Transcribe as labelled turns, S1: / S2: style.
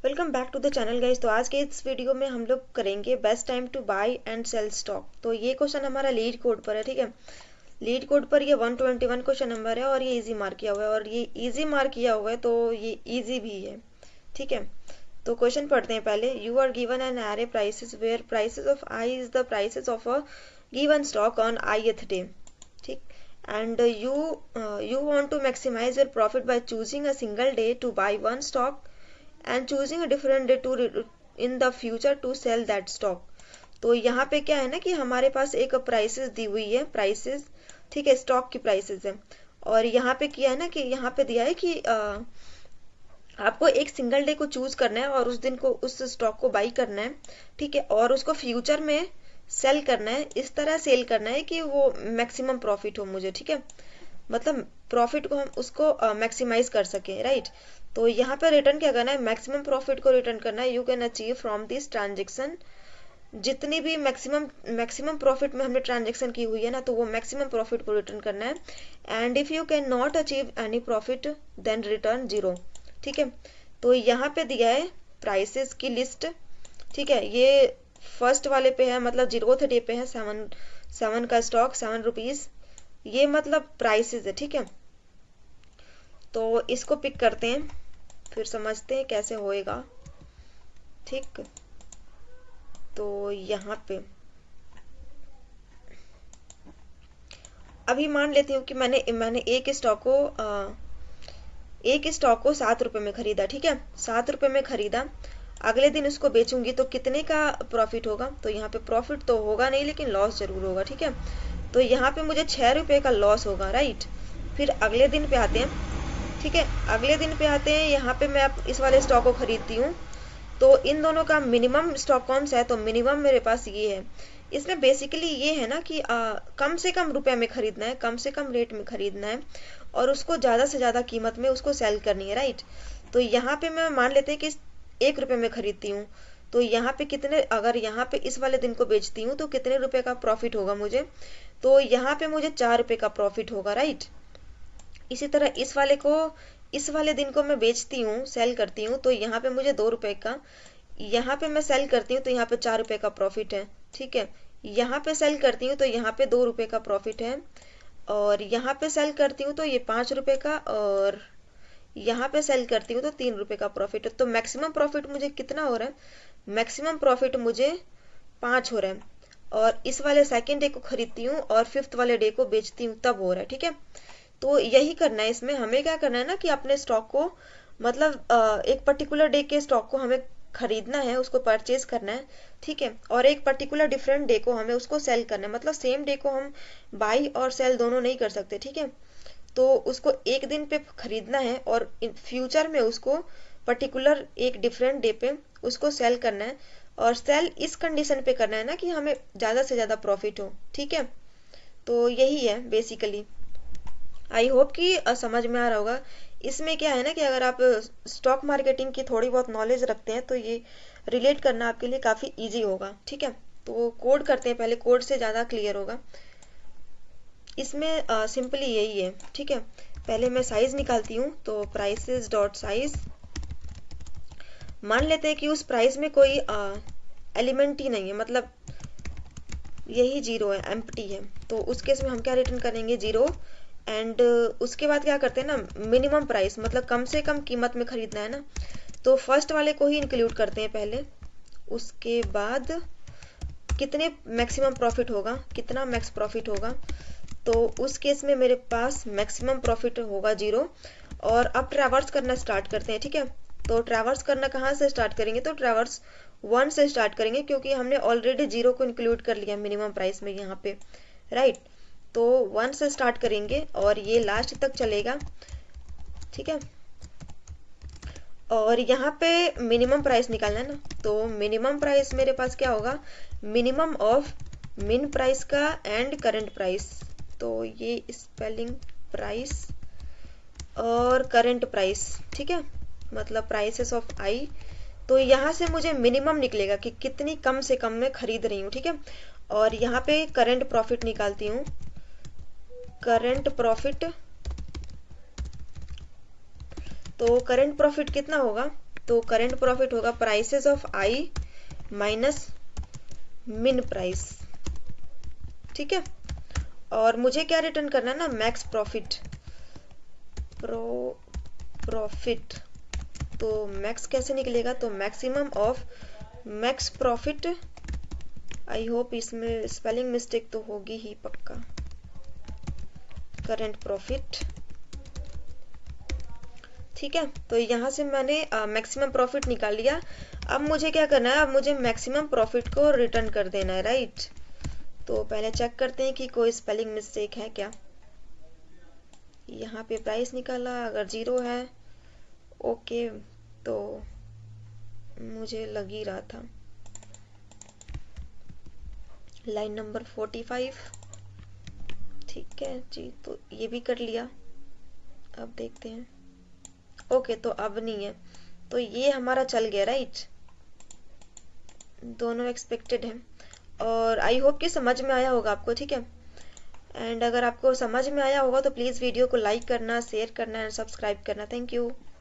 S1: Welcome back to the channel guys. तो आज के इस वीडियो में हम लोग करेंगे best time to buy and sell stock. तो ये क्वेश्चन हमारा लीड कोड पर है, ठीक है। लीड कोड पर ये 121 क्वेश्चन नंबर है और ये इजी मार्क किया हुआ है, और ये इजी मार्क किया हुआ है तो ये इजी भी है, ठीक है। तो क्वेश्चन पढ़ते हैं पहले। You are given an array prices where prices of I is the prices of a given stock on ith day, ठीक। And you want to maximize your profit by choosing a single day to buy one stock and choosing a different day to in the future to sell that stock। तो यहाँ पे क्या है ना कि हमारे पास एक प्राइसेस दी हुई है, प्राइसेस, ठीक है, स्टॉक की प्राइसेस है। और यहाँ पे किया है ना कि यहाँ पे दिया है कि आपको एक सिंगल डे को चूज करना है और उस दिन को उस स्टॉक को बाई करना है, ठीक है, और उसको फ्यूचर में सेल करना है। इस तरह सेल करना है कि वो मैक्सिमम प्रॉफिट हो मुझे, ठीक है, मतलब प्रॉफिट को हम उसको मैक्सिमाइज कर सकें, राइट। तो यहाँ पे रिटर्न क्या करना है, मैक्सिमम प्रॉफिट को रिटर्न करना है। You can achieve from this transaction, जितनी भी मैक्सिमम मैक्सिमम प्रॉफिट में हमने ट्रांजेक्शन की हुई है ना, तो वो मैक्सिमम प्रॉफिट को रिटर्न करना है। And if you can not achieve any profit then return zero, ठीक है। तो यहाँ पे दिया है प्राइसेस की लिस्ट, ठीक है। ये फर्स्ट वाले पे है, मतलब 0th डे पे है 7 का स्टॉक, 7 रुपीज, ये मतलब प्राइसेस है, ठीक है। तो इसको पिक करते हैं, फिर समझते हैं कैसे होएगा, ठीक। तो यहाँ पे अभी मान लेती हूँ कि मैंने एक स्टॉक को 7 रुपए में खरीदा, ठीक है, 7 रुपए में खरीदा। अगले दिन उसको बेचूंगी तो कितने का प्रॉफिट होगा, तो यहाँ पे प्रॉफिट तो होगा नहीं लेकिन लॉस जरूर होगा, ठीक है। तो यहाँ पे मुझे 6 रुपए का लॉस होगा, राइट। फिर अगले दिन पे आते हैं, ठीक है, अगले दिन पे आते हैं। यहाँ पे मैं इस वाले स्टॉक को खरीदती हूँ, तो इन दोनों का मिनिमम स्टॉक कौन सा है, तो मिनिमम मेरे पास ये है। इसमें बेसिकली ये है ना कि कम से कम रुपए में खरीदना है, कम से कम रेट में खरीदना है और उसको ज्यादा से ज्यादा कीमत में उसको सेल करनी है, राइट। तो यहाँ पे मैं मान लेते हैं कि 1 रुपए में खरीदती हूँ, तो यहाँ पे कितने, अगर यहाँ पे इस वाले दिन को बेचती हूँ तो कितने रुपए का प्रॉफिट होगा मुझे, तो यहाँ पे मुझे 4 रुपए का प्रॉफिट होगा, राइट। इसी तरह इस वाले दिन को मैं बेचती हूँ, सेल करती हूँ, तो यहाँ पे मुझे 2 रुपए का, यहाँ पे मैं सेल करती हूँ तो यहाँ पे 4 रुपए का प्रॉफिट है, ठीक है। यहाँ पे सेल करती हूँ तो यहाँ पे 2 रुपए का प्रॉफिट है, और यहाँ पे सेल करती हूँ तो ये 5 रुपए का, और यहाँ पे सेल करती हूँ तो 3 रुपए का प्रॉफिट है। तो मैक्सिमम प्रॉफिट मुझे कितना हो रहा है, मैक्सिमम प्रॉफिट मुझे 5 हो रहा है। और इस वाले सेकेंड डे को खरीदती हूँ और फिफ्थ वाले डे को बेचती हूँ, तब हो रहा है, ठीक है। तो यही करना है इसमें, हमें क्या करना है ना कि अपने स्टॉक को, मतलब एक पर्टिकुलर डे के स्टॉक को हमें खरीदना है, उसको परचेज करना है, ठीक है, और एक पर्टिकुलर डिफरेंट डे को हमें उसको सेल करना है। मतलब सेम डे को हम बाई और सेल दोनों नहीं कर सकते, ठीक है। तो उसको एक दिन पे खरीदना है और इन फ्यूचर में उसको पर्टिकुलर एक डिफरेंट डे पे उसको सेल करना है, और सेल इस कंडीशन पे करना है ना कि हमें ज्यादा से ज्यादा प्रॉफिट हो, ठीक है। तो यही है बेसिकली। आई होप कि समझ में आ रहा होगा। इसमें क्या है ना कि अगर आप स्टॉक मार्केटिंग की थोड़ी बहुत नॉलेज रखते हैं तो ये रिलेट करना आपके लिए काफी इजी होगा, ठीक है। तो कोड करते हैं पहले, कोड से ज्यादा क्लियर होगा। इसमें सिंपली यही है, ठीक है। पहले मैं साइज निकालती हूँ, तो प्राइसेस डॉट साइज, मान लेते हैं कि उस प्राइस में कोई एलिमेंट ही नहीं है, मतलब यही जीरो है, एम्प्टी है। तो उस केस में हम क्या रिटर्न करेंगे, जीरो। एंड उसके बाद क्या करते हैं ना, मिनिमम प्राइस, मतलब कम से कम कीमत में खरीदना है ना, तो फर्स्ट वाले को ही इंक्लूड करते हैं पहले। उसके बाद कितने मैक्सिमम प्रॉफिट होगा, कितना मैक्स प्रॉफिट होगा, तो उस केस में मेरे पास मैक्सिमम प्रॉफिट होगा जीरो। और अब ट्रैवर्स करना स्टार्ट करते हैं, ठीक है। तो ट्रैवर्स करना कहाँ से स्टार्ट करेंगे, तो ट्रैवर्स 1 से स्टार्ट करेंगे, क्योंकि हमने ऑलरेडी जीरो को इंक्लूड कर लिया मिनिमम प्राइस में यहाँ पे, राइट। तो 1 से स्टार्ट करेंगे और ये लास्ट तक चलेगा, ठीक है। और यहाँ पे मिनिमम प्राइस निकालना है ना, तो मिनिमम प्राइस मेरे पास क्या होगा, मिनिमम ऑफ मिन प्राइस का एंड करंट प्राइस। तो ये स्पेलिंग प्राइस और करंट प्राइस, ठीक है, मतलब प्राइसेस ऑफ आई। तो यहाँ से मुझे मिनिमम निकलेगा कि कितनी कम से कम मैं खरीद रही हूँ, ठीक है। और यहाँ पे करंट प्रॉफिट निकालती हूँ, करंट प्रॉफिट, तो करंट प्रॉफिट कितना होगा, तो करेंट प्रॉफिट होगा प्राइसेस ऑफ आई माइनस मिन प्राइस, ठीक है। और मुझे क्या रिटर्न करना है ना, मैक्स प्रॉफिट, प्रॉफिट। तो मैक्स कैसे निकलेगा, तो maximum of max profit, I hope इसमें स्पेलिंग मिस्टेक तो होगी ही पक्का, करेंट प्रॉफिट, ठीक है। तो यहाँ से मैंने मैक्सिमम प्रॉफिट निकाल लिया। अब मुझे क्या करना है, अब मुझे मैक्सिमम प्रॉफिट को रिटर्न कर देना है, राइट। तो पहले चेक करते हैं कि कोई स्पेलिंग मिस्टेक है क्या। यहाँ पे प्राइस निकाला, अगर 0 है ओके, तो मुझे लग ही रहा था। लाइन नंबर 45, ठीक है जी, तो ये भी कर लिया। अब देखते हैं, ओके तो अब नहीं है, तो ये हमारा चल गया, राइट। दोनों एक्सपेक्टेड हैं और आई होप कि समझ में आया होगा आपको, ठीक है। एंड अगर आपको समझ में आया होगा तो प्लीज़ वीडियो को लाइक करना, शेयर करना एंड सब्सक्राइब करना। Thank you.